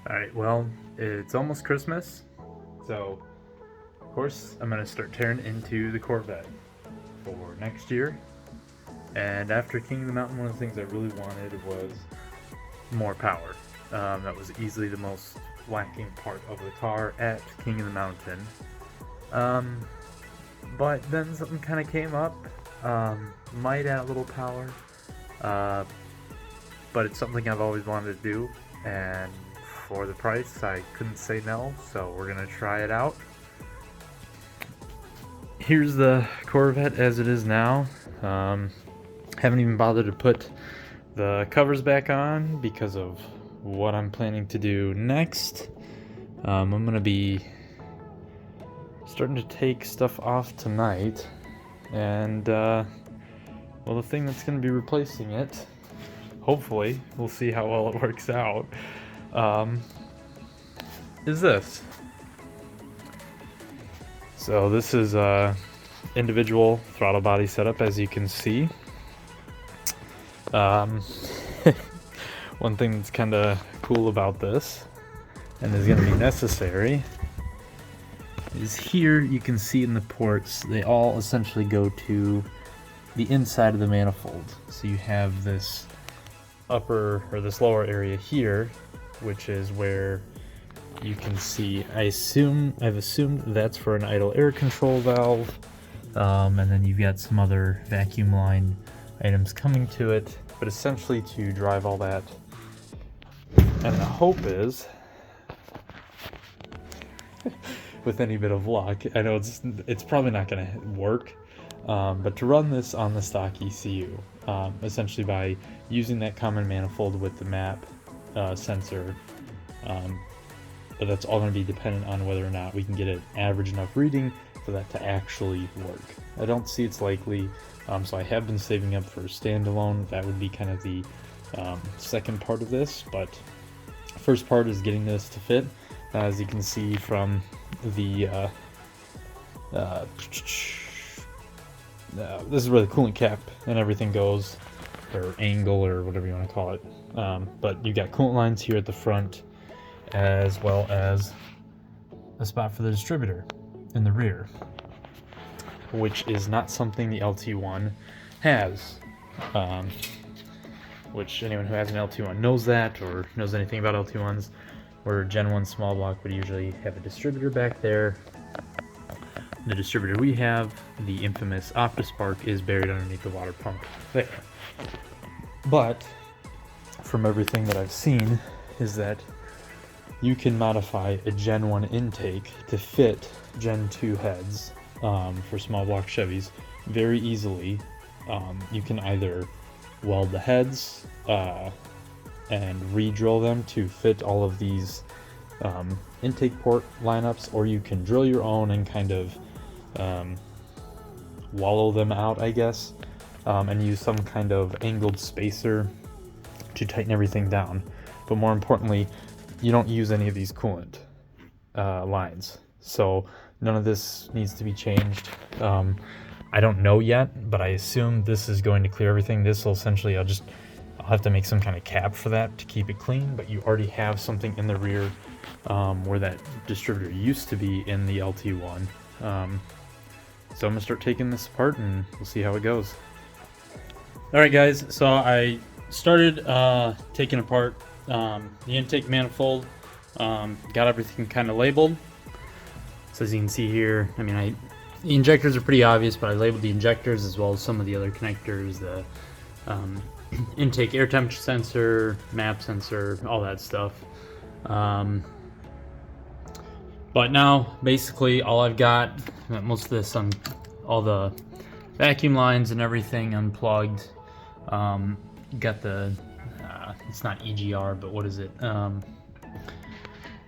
Alright, well, it's almost Christmas, so of course I'm going to start tearing into the Corvette for next year. And after King of the Mountain, one of the things I really wanted was more power. That was easily the most lacking part of the car at King of the Mountain. But then something kind of came up. Might add a little power, but it's something I've always wanted to do, and for the price I couldn't say no, so we're gonna try it out. Here's the Corvette as it is now. Haven't even bothered to put the covers back on because of what I'm planning to do next. I'm gonna be starting to take stuff off tonight, and well, the thing that's gonna be replacing it, hopefully, we'll see how well it works out, is this. So this is a individual throttle body setup, as you can see. One thing that's kind of cool about this, and is going to be necessary, is here you can see in the ports, they all essentially go to the inside of the manifold. So you have this upper, or this lower area here, which is where you can see, I've assumed that's for an idle air control valve, and then you've got some other vacuum line items coming to it, but essentially to drive all that. And the hope is, with any bit of luck, I know it's probably not going to work, but to run this on the stock ECU, essentially by using that common manifold with the map sensor, but that's all going to be dependent on whether or not we can get an average enough reading for that to actually work. I don't see it's likely, so I have been saving up for standalone. That would be kind of the second part of this, but first part is getting this to fit. As you can see from the this is where the coolant cap and everything goes, or angle, or whatever you want to call it, but you've got coolant lines here at the front, as well as a spot for the distributor in the rear, which is not something the LT1 has, which anyone who has an LT1 knows that, or knows anything about LT1s, where Gen 1 small block would usually have a distributor back there. The distributor we have, the infamous OptiSpark, is buried underneath the water pump there. But from everything that I've seen is that you can modify a Gen 1 intake to fit Gen 2 heads for small block Chevys very easily. You can either weld the heads and re-drill them to fit all of these intake port lineups, or you can drill your own and kind of wallow them out, I guess, and use some kind of angled spacer to tighten everything down. But more importantly, you don't use any of these coolant lines, so none of this needs to be changed. I don't know yet, but I assume this is going to clear everything. This will essentially, I'll have to make some kind of cap for that to keep it clean, but you already have something in the rear where that distributor used to be in the LT1. So I'm gonna start taking this apart and we'll see how it goes. Alright guys, so I started taking apart the intake manifold, got everything kind of labeled. So as you can see here, I mean, the injectors are pretty obvious, but I labeled the injectors as well as some of the other connectors, the intake air temperature sensor, map sensor, all that stuff. But now basically all I've got, most of this on all the vacuum lines and everything unplugged. Got the it's not EGR, but what is it? Yeah,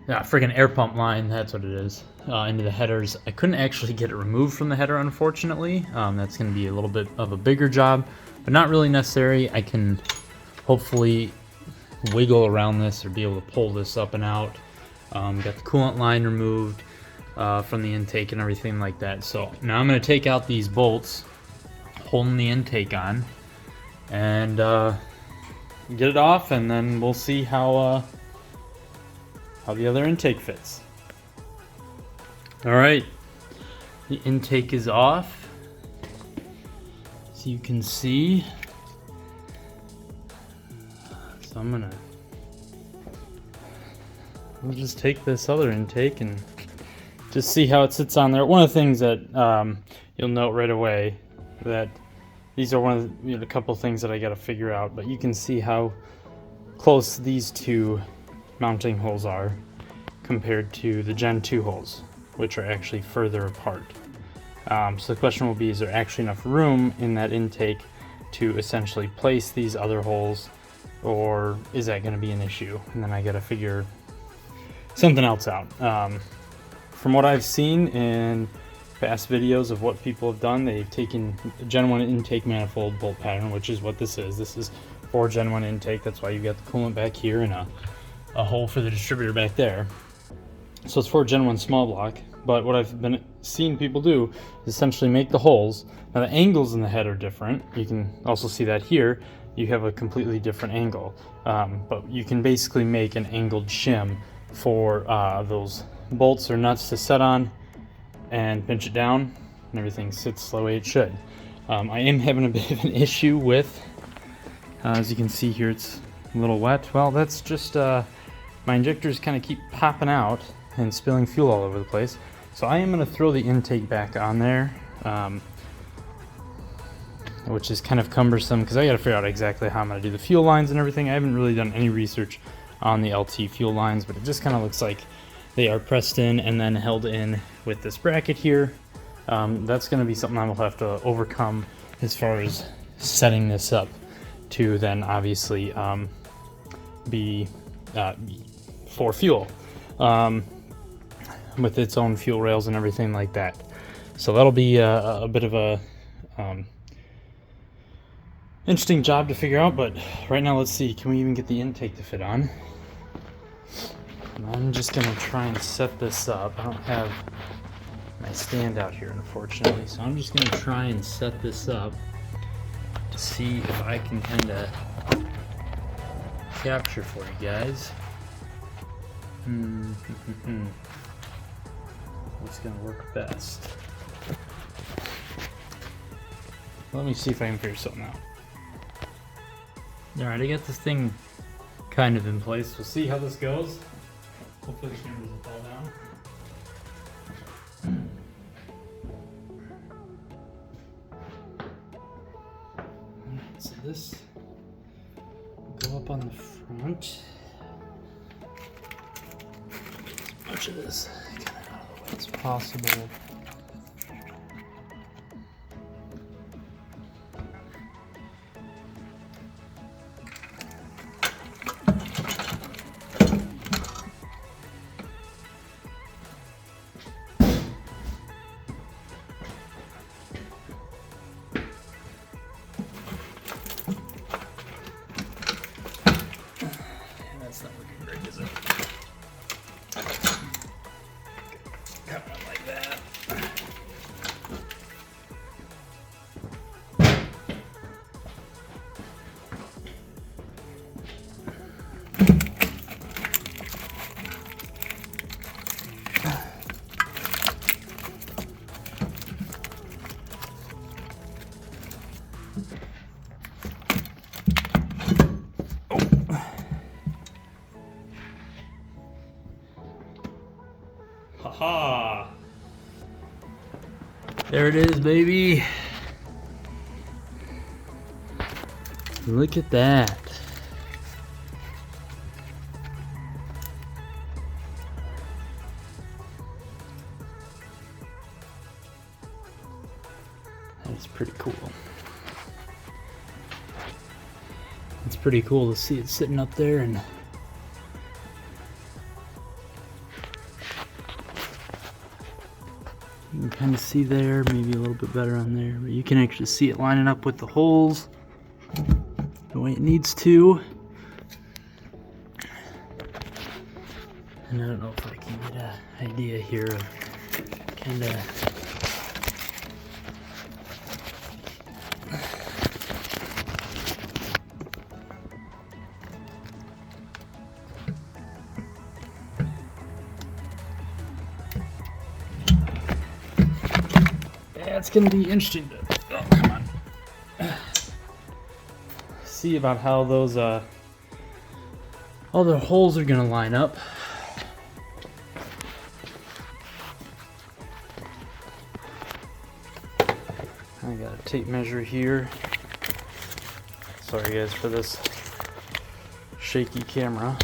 friggin' air pump line, that's what it is, into the headers. I couldn't actually get it removed from the header, unfortunately. That's going to be a little bit of a bigger job, but not really necessary. I can hopefully wiggle around this or be able to pull this up and out. Got the coolant line removed from the intake and everything like that. So now I'm going to take out these bolts holding the intake on and get it off, and then we'll see how how the other intake fits. All right, the intake is off, so you can see. So we'll just take this other intake and just see how it sits on there. One of the things that you'll note right away, that these are one of the, a couple things that I got to figure out, but you can see how close these two mounting holes are compared to the Gen 2 holes, which are actually further apart. So the question will be, is there actually enough room in that intake to essentially place these other holes, or is that going to be an issue? And then I got to figure something else out. From what I've seen in past videos of what people have done, they've taken Gen 1 intake manifold bolt pattern, which is what this is. This is for Gen 1 intake. That's why you've got the coolant back here and a hole for the distributor back there. So it's for Gen 1 small block. But what I've been seeing people do is essentially make the holes. Now the angles in the head are different. You can also see that here. You have a completely different angle. But you can basically make an angled shim for those bolts or nuts to set on, and pinch it down, and everything sits the way it should. I am having a bit of an issue with, as you can see here, it's a little wet. Well, that's just my injectors kind of keep popping out and spilling fuel all over the place. So I am going to throw the intake back on there, which is kind of cumbersome because I got to figure out exactly how I'm going to do the fuel lines and everything. I haven't really done any research on the LT fuel lines, but it just kind of looks like they are pressed in and then held in with this bracket here. That's going to be something I will have to overcome as far as setting this up to then obviously be for fuel, with its own fuel rails and everything like that. So that'll be a bit of a interesting job to figure out, but right now let's see, can we even get the intake to fit on? I'm just going to try and set this up. I don't have my stand out here, unfortunately, so I'm just going to try and set this up to see if I can kind of capture for you guys. What's going to work best? Let me see if I can figure something out. Alright, I got this thing kind of in place. We'll see how this goes. Hopefully the camera doesn't fall down. So this will go up on the front. As much of this kind of out of the way as possible. That's not looking great, is it? Got one like that. Haha! There it is, baby! Look at that! That's pretty cool. It's pretty cool to see it sitting up there, and you can kind of see there, maybe a little bit better on there, but you can actually see it lining up with the holes the way it needs to. And I don't know if I can get an idea here of kind of that's going to be interesting to, oh, come on, see about how those all the holes are going to line up. I got a tape measure here. Sorry guys for this shaky camera.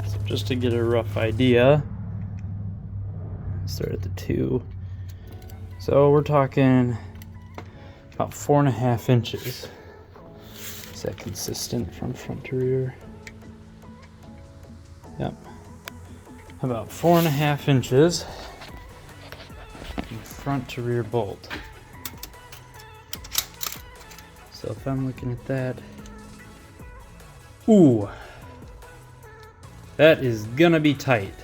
So just to get a rough idea, start at the 2. So we're talking about 4.5 inches. Is that consistent from front to rear? Yep. About 4.5 inches from front to rear bolt. So if I'm looking at that, ooh, that is gonna be tight.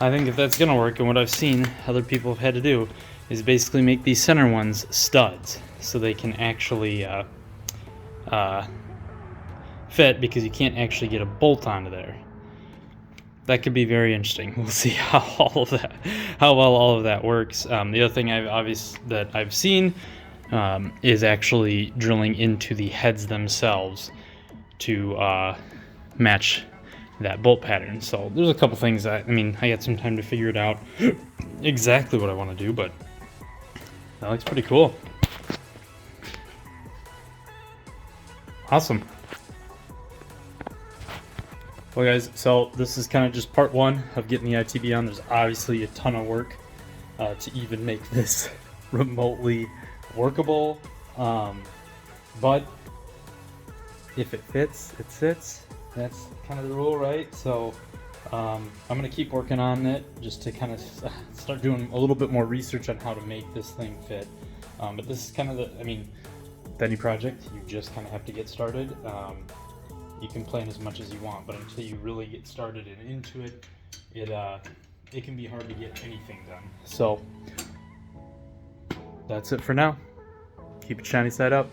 I think if that's gonna work, and what I've seen other people have had to do is basically make these center ones studs so they can actually fit, because you can't actually get a bolt onto there. That could be very interesting. We'll see how well all of that works. The other thing I've seen is actually drilling into the heads themselves to match that bolt pattern. So there's a couple things that, I mean, I got some time to figure it out exactly what I want to do, but that looks pretty cool. Awesome. Well guys, so this is kind of just part 1 of getting the ITB on. There's obviously a ton of work to even make this remotely workable, but if it fits, it sits. That's kind of the rule, right? So I'm going to keep working on it just to kind of start doing a little bit more research on how to make this thing fit. But this is kind of the, I mean, with any project, you just kind of have to get started. You can plan as much as you want, but until you really get started and into it, it can be hard to get anything done. So that's it for now. Keep it shiny side up.